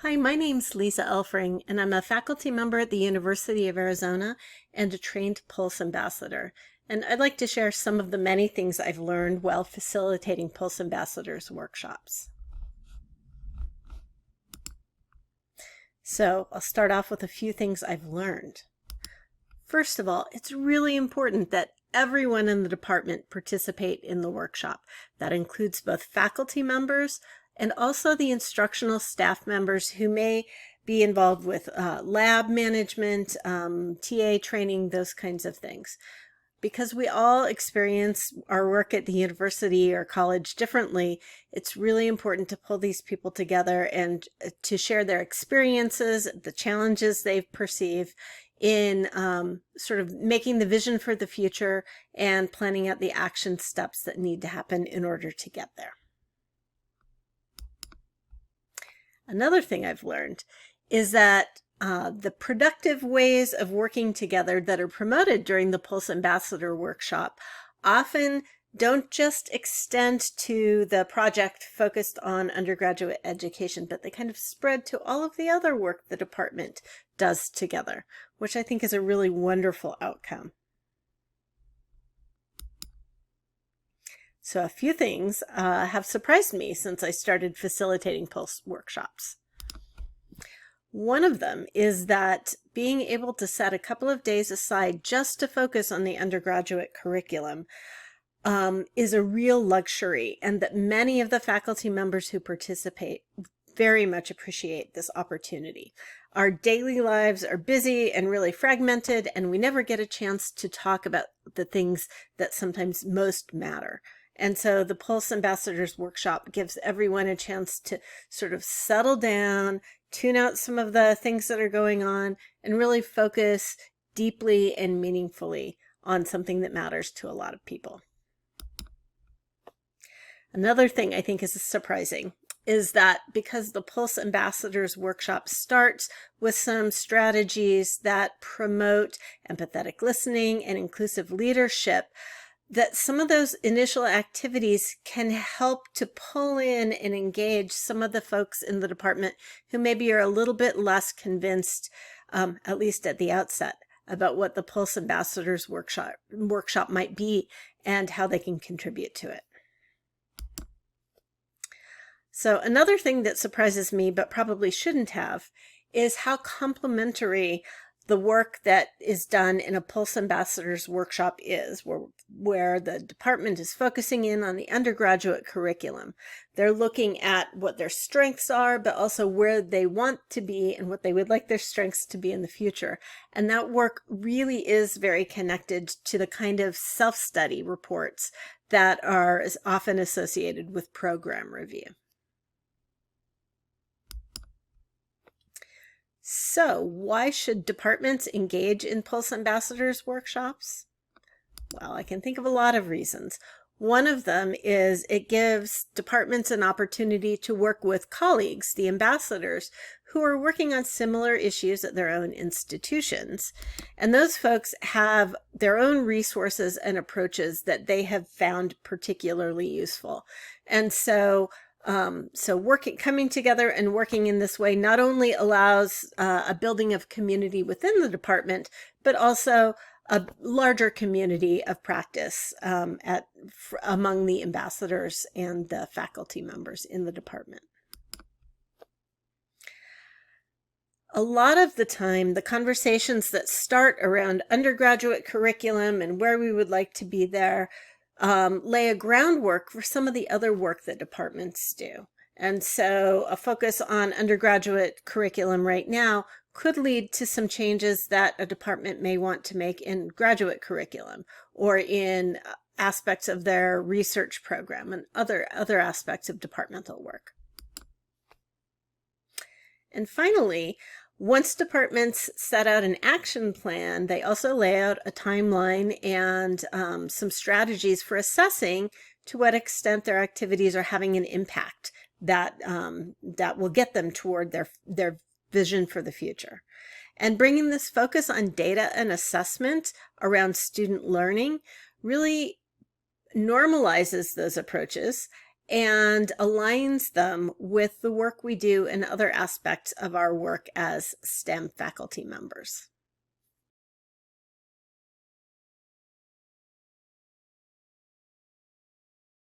Hi, my name's Lisa Elfring, and I'm a faculty member at the University of Arizona and a trained Pulse ambassador. And I'd like to share some of the many things I've learned while facilitating Pulse Ambassadors workshops. So I'll start off with a few things I've learned. First of all, it's really important that everyone in the department participate in the workshop. That includes both faculty members and also the instructional staff members who may be involved with lab management, TA training, those kinds of things. Because we all experience our work at the university or college differently, it's really important to pull these people together and to share their experiences, the challenges they perceive in sort of making the vision for the future and planning out the action steps that need to happen in order to get there. Another thing I've learned is that the productive ways of working together that are promoted during the Pulse Ambassador workshop often don't just extend to the project focused on undergraduate education, but they kind of spread to all of the other work the department does together, which I think is a really wonderful outcome. So a few things have surprised me since I started facilitating Pulse workshops. One of them is that being able to set a couple of days aside just to focus on the undergraduate curriculum is a real luxury, and that many of the faculty members who participate very much appreciate this opportunity. Our daily lives are busy and really fragmented, and we never get a chance to talk about the things that sometimes most matter. And so the Pulse Ambassadors Workshop gives everyone a chance to sort of settle down, tune out some of the things that are going on, and really focus deeply and meaningfully on something that matters to a lot of people. Another thing I think is surprising is that because the Pulse Ambassadors Workshop starts with some strategies that promote empathetic listening and inclusive leadership, that some of those initial activities can help to pull in and engage some of the folks in the department who maybe are a little bit less convinced, at least at the outset, about what the Pulse Ambassadors workshop might be and how they can contribute to it. So another thing that surprises me, but probably shouldn't have, is how complementary the work that is done in a Pulse Ambassadors workshop is, where the department is focusing in on the undergraduate curriculum. They're looking at what their strengths are, but also where they want to be and what they would like their strengths to be in the future. And that work really is very connected to the kind of self-study reports that are often associated with program review. So why should departments engage in Pulse Ambassadors workshops? Well, I can think of a lot of reasons. One of them is it gives departments an opportunity to work with colleagues, the ambassadors, who are working on similar issues at their own institutions. And those folks have their own resources and approaches that they have found particularly useful. And so coming together and working in this way not only allows a building of community within the department, but also a larger community of practice among the ambassadors and the faculty members in the department. A lot of the time, the conversations that start around undergraduate curriculum and where we would like to be there lay a groundwork for some of the other work that departments do. And so a focus on undergraduate curriculum right now could lead to some changes that a department may want to make in graduate curriculum or in aspects of their research program and other aspects of departmental work. And finally, once departments set out an action plan, they also lay out a timeline and some strategies for assessing to what extent their activities are having an impact that will get them toward their vision for the future. And bringing this focus on data and assessment around student learning really normalizes those approaches and aligns them with the work we do in other aspects of our work as STEM faculty members.